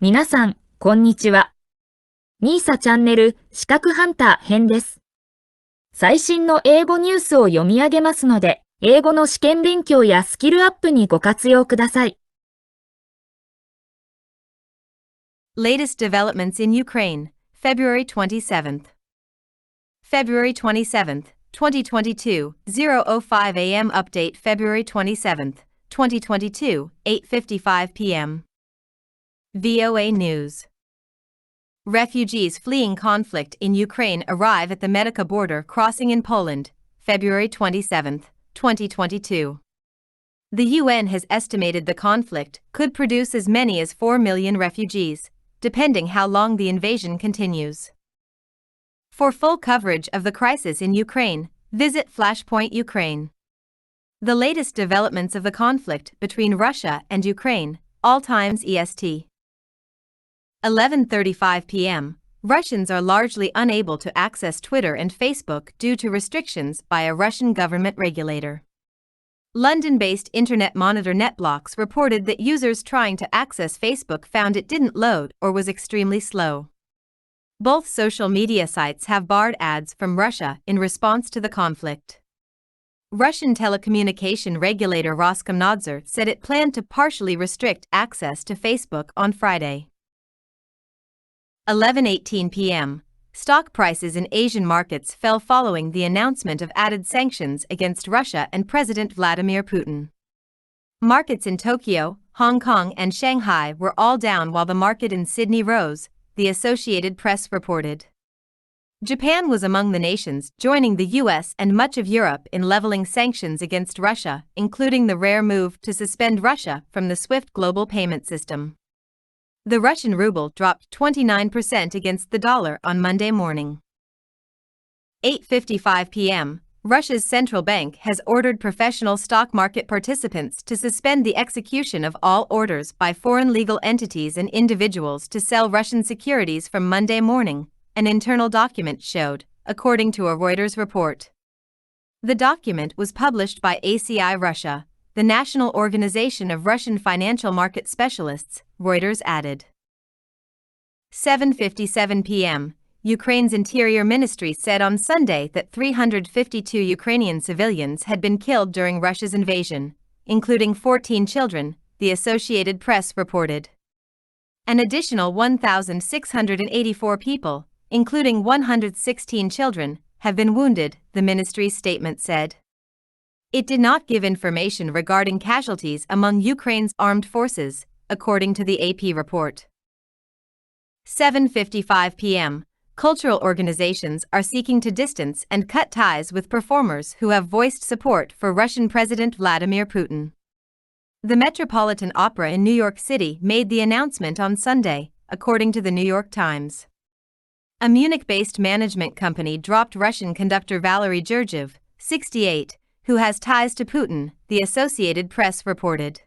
皆さん、こんにちは。みーさチャンネル資格ハンター編です。最新の英語ニュースを読み上げますので、英語の試験勉強やスキルアップにご活用ください。Latest developments in Ukraine, February 27th. February 27th, 2022, 0:05 a.m. Update February 27th, 2022, 8:55 p.m. VOA News. Refugees fleeing conflict in Ukraine arrive at the Medica border crossing in Poland, February 27, 2022. The UN has estimated the conflict could produce as many as 4 million refugees, depending how long the invasion continues. For full coverage of the crisis in Ukraine, visit Flashpoint Ukraine. The latest developments of the conflict between Russia and Ukraine, all times EST. 11:35 p.m. Russians are largely unable to access Twitter and Facebook due to restrictions by a Russian government regulator. London-based internet monitor NetBlocks reported that users trying to access Facebook found it didn't load or was extremely slow. Both social media sites have barred ads from Russia in response to the conflict. Russian telecommunication regulator Roskomnadzor said it planned to partially restrict access to Facebook on Friday. 11:18 p.m. Stock prices in Asian markets fell following the announcement of added sanctions against Russia and President Vladimir Putin. Markets in Tokyo, Hong Kong, and Shanghai were all down while the market in Sydney rose, the Associated Press reported. Japan was among the nations joining the US and much of Europe in leveling sanctions against Russia, including the rare move to suspend Russia from the SWIFT global payment system. The Russian ruble dropped 29% against the dollar on Monday morning. 8:55 p.m. Russia's central bank has ordered professional stock market participants to suspend the execution of all orders by foreign legal entities and individuals to sell Russian securities from Monday morning, an internal document showed, according to a Reuters report. The document was published by ACI Russia, the National Organization of Russian Financial Market Specialists, Reuters added. 7:57 p.m. Ukraine's Interior Ministry said on Sunday that 352 Ukrainian civilians had been killed during Russia's invasion, including 14 children, the Associated Press reported. An additional 1,684 people, including 116 children, have been wounded, the ministry's statement said. It did not give information regarding casualties among Ukraine's armed forces, according to the AP report. 7:55 p.m. Cultural organizations are seeking to distance and cut ties with performers who have voiced support for Russian President Vladimir Putin. The Metropolitan Opera in New York City made the announcement on Sunday, according to the New York Times. A Munich-based management company dropped Russian conductor Valery Gergiev, 68, who has ties to Putin, the Associated Press reported.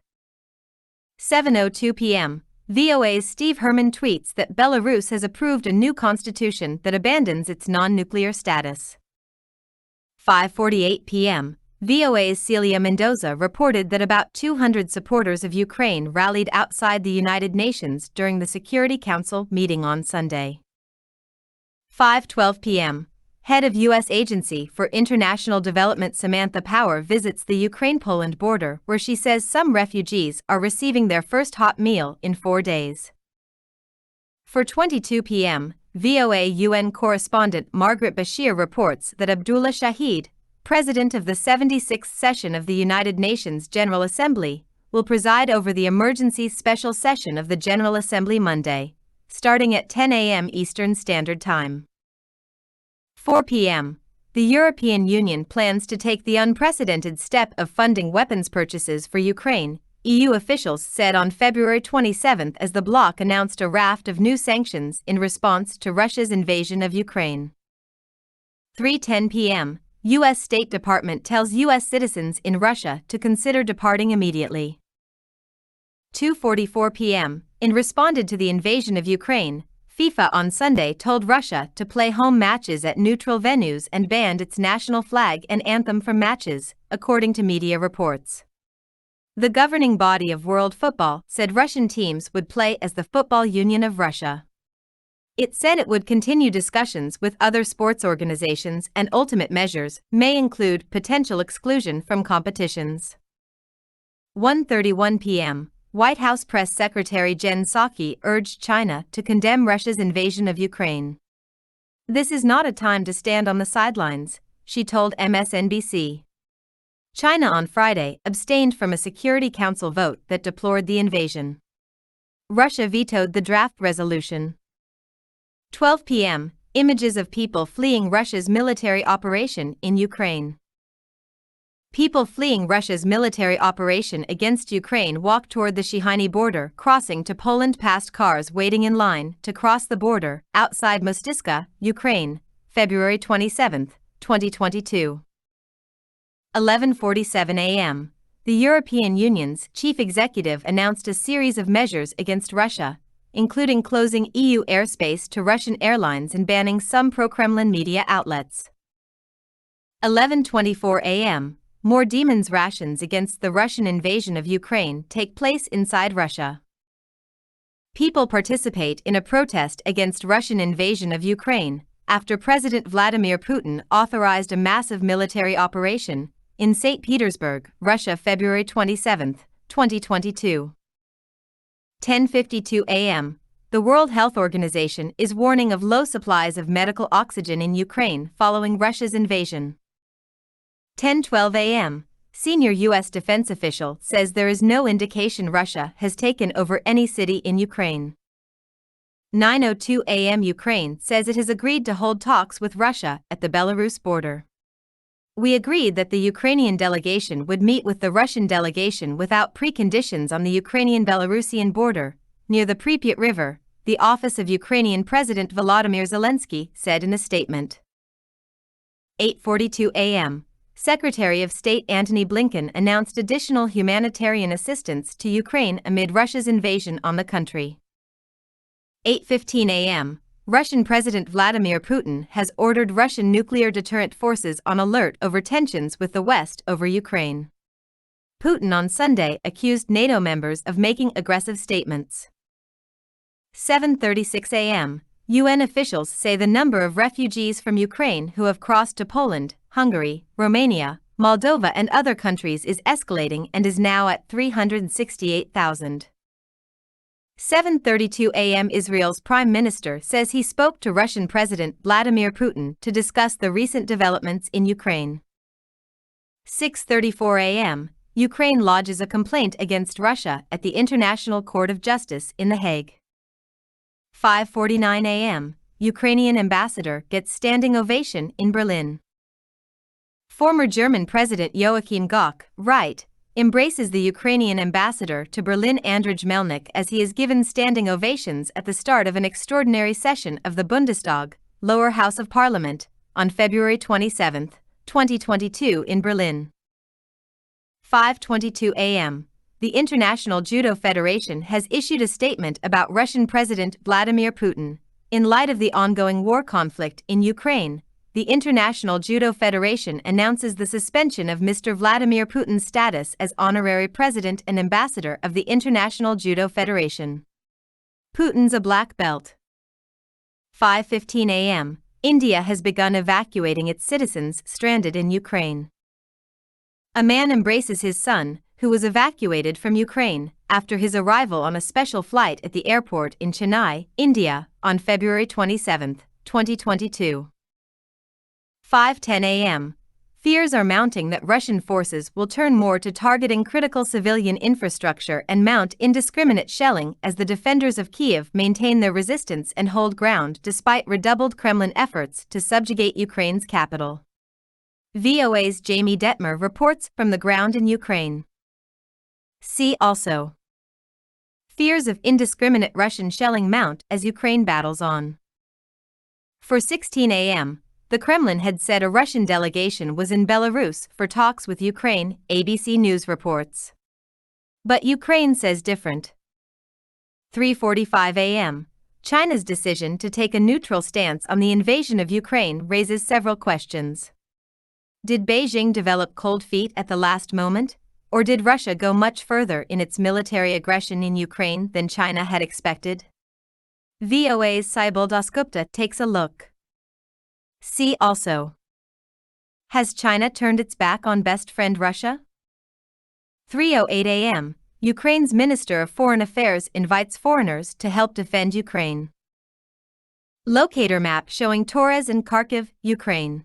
7:02 p.m. VOA's Steve Herman tweets that Belarus has approved a new constitution that abandons its non-nuclear status. 5:48 p.m. VOA's Celia Mendoza reported that about 200 supporters of Ukraine rallied outside the United Nations during the Security Council meeting on Sunday. 5:12 p.m. Head of U.S. Agency for International Development Samantha Power visits the Ukraine-Poland border where she says some refugees are receiving their first hot meal in 4 days. 4:22 p.m., VOA UN correspondent Margaret Bashir reports that Abdullah Shahid, president of the 76th session of the United Nations General Assembly, will preside over the emergency special session of the General Assembly Monday, starting at 10 a.m. Eastern Standard Time. 4 p.m. The European Union plans to take the unprecedented step of funding weapons purchases for Ukraine, EU officials said on February 27 as the bloc announced a raft of new sanctions in response to Russia's invasion of Ukraine. 3:10 p.m. U.S. State Department tells U.S. citizens in Russia to consider departing immediately. 2:44 p.m. In responded to the invasion of Ukraine, FIFA on Sunday told Russia to play home matches at neutral venues and banned its national flag and anthem from matches, according to media reports. The governing body of world football said Russian teams would play as the Football Union of Russia. It said it would continue discussions with other sports organizations and ultimate measures may include potential exclusion from competitions. 1:31 p.m. White House Press Secretary Jen Psaki urged China to condemn Russia's invasion of Ukraine. "This is not a time to stand on the sidelines," she told MSNBC. China on Friday abstained from a Security Council vote that deplored the invasion. Russia vetoed the draft resolution. 12 p.m. Images of people fleeing Russia's military operation in Ukraine. People fleeing Russia's military operation against Ukraine walked toward the Shihiny border, crossing to Poland past cars waiting in line to cross the border outside Mostyska, Ukraine, February 27, 2022. 11:47 a.m. The European Union's chief executive announced a series of measures against Russia, including closing EU airspace to Russian airlines and banning some pro-Kremlin media outlets. 11:24 a.m. More demons rations against the Russian invasion of Ukraine take place inside Russia. People participate in a protest against Russian invasion of Ukraine after President Vladimir Putin authorized a massive military operation in St. Petersburg, Russia, February 27, 2022. 10:52 a.m. The World Health Organization is warning of low supplies of medical oxygen in Ukraine following Russia's invasion. 10:12 a.m. Senior U.S. defense official says there is no indication Russia has taken over any city in Ukraine. 9:02 a.m. Ukraine says it has agreed to hold talks with Russia at the Belarus border. "We agreed that the Ukrainian delegation would meet with the Russian delegation without preconditions on the Ukrainian-Belarusian border, near the Pripyat River," the office of Ukrainian President Volodymyr Zelensky said in a statement. 8:42 a.m. Secretary of State Antony Blinken announced additional humanitarian assistance to Ukraine amid Russia's invasion on the country. 8:15 a.m. Russian President Vladimir Putin has ordered Russian nuclear deterrent forces on alert over tensions with the West over Ukraine. Putin on Sunday accused NATO members of making aggressive statements. 7:36 a.m. UN officials say the number of refugees from Ukraine who have crossed to Poland, Hungary, Romania, Moldova and other countries is escalating and is now at 368,000. 7:32 a.m. Israel's Prime Minister says he spoke to Russian President Vladimir Putin to discuss the recent developments in Ukraine. 6:34 a.m. Ukraine lodges a complaint against Russia at the International Court of Justice in The Hague. 5:49 a.m. Ukrainian ambassador gets standing ovation in Berlin. Former German President Joachim Gauck, right, embraces the Ukrainian ambassador to Berlin Andrzej Melnik as he is given standing ovations at the start of an extraordinary session of the Bundestag, lower house of parliament, on February 27, 2022 in Berlin. 5:22 a.m. The International Judo Federation has issued a statement about Russian President Vladimir Putin. In light of the ongoing war conflict in Ukraine, the International Judo Federation announces the suspension of Mr. Vladimir Putin's status as honorary president and ambassador of the International Judo Federation. Putin's a black belt. 5:15 a.m. India has begun evacuating its citizens stranded in Ukraine. A man embraces his son, who was evacuated from Ukraine, after his arrival on a special flight at the airport in Chennai, India, on February 27, 2022. 5:10 a.m. Fears are mounting that Russian forces will turn more to targeting critical civilian infrastructure and mount indiscriminate shelling as the defenders of Kyiv maintain their resistance and hold ground despite redoubled Kremlin efforts to subjugate Ukraine's capital. VOA's Jamie Detmer reports from the ground in Ukraine. See also: Fears of indiscriminate Russian shelling mount as Ukraine battles on. 4:16 a.m. The Kremlin had said a Russian delegation was in Belarus for talks with Ukraine, ABC News reports. But Ukraine says different. 3:45 a.m. China's decision to take a neutral stance on the invasion of Ukraine raises several questions. Did Beijing develop cold feet at the last moment, or did Russia go much further in its military aggression in Ukraine than China had expected? VOA's Saibal Dasgupta takes a look. See also: has China turned its back on best friend Russia? 3:08 a.m. Ukraine's Minister of Foreign Affairs invites foreigners to help defend Ukraine. Locator map showing Torres and Kharkiv, Ukraine.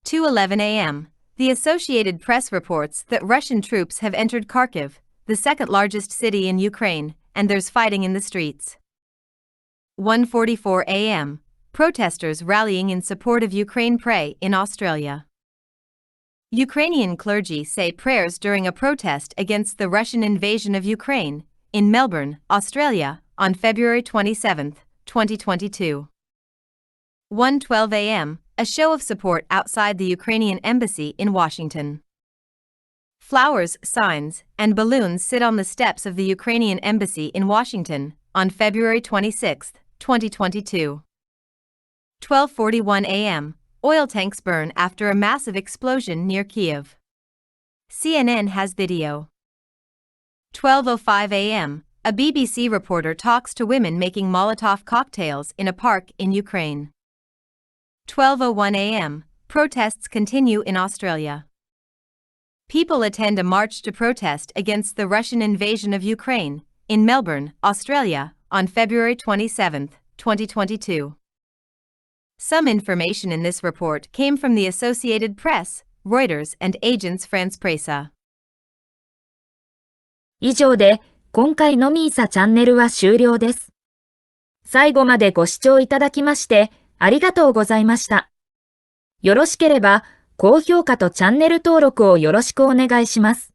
2:11 a.m. The Associated Press reports that Russian troops have entered Kharkiv, the second largest city in Ukraine, and there's fighting in the streets. 1:44 a.m. Protesters rallying in support of Ukraine pray in Australia. Ukrainian clergy say prayers during a protest against the Russian invasion of Ukraine in Melbourne, Australia, on February 27, 2022. 1:12 a.m. A show of support outside the Ukrainian embassy in Washington. Flowers, signs, and balloons sit on the steps of the Ukrainian embassy in Washington on February 26, 2022. 12:41 a.m. Oil tanks burn after a massive explosion near Kyiv. CNN has video. 12:05 a.m. A BBC reporter talks to women making Molotov cocktails in a park in Ukraine. 12:01 a.m. Protests continue in Australia. People attend a march to protest against the Russian invasion of Ukraine in Melbourne, Australia, on February 27, 2022. Some information in this report came from the Associated Press, Reuters, and Agence France-Presse. 以上で今回のミーサチャンネルは終了です。最後までご視聴いただきましてありがとうございました。よろしければ高評価とチャンネル登録をよろしくお願いします。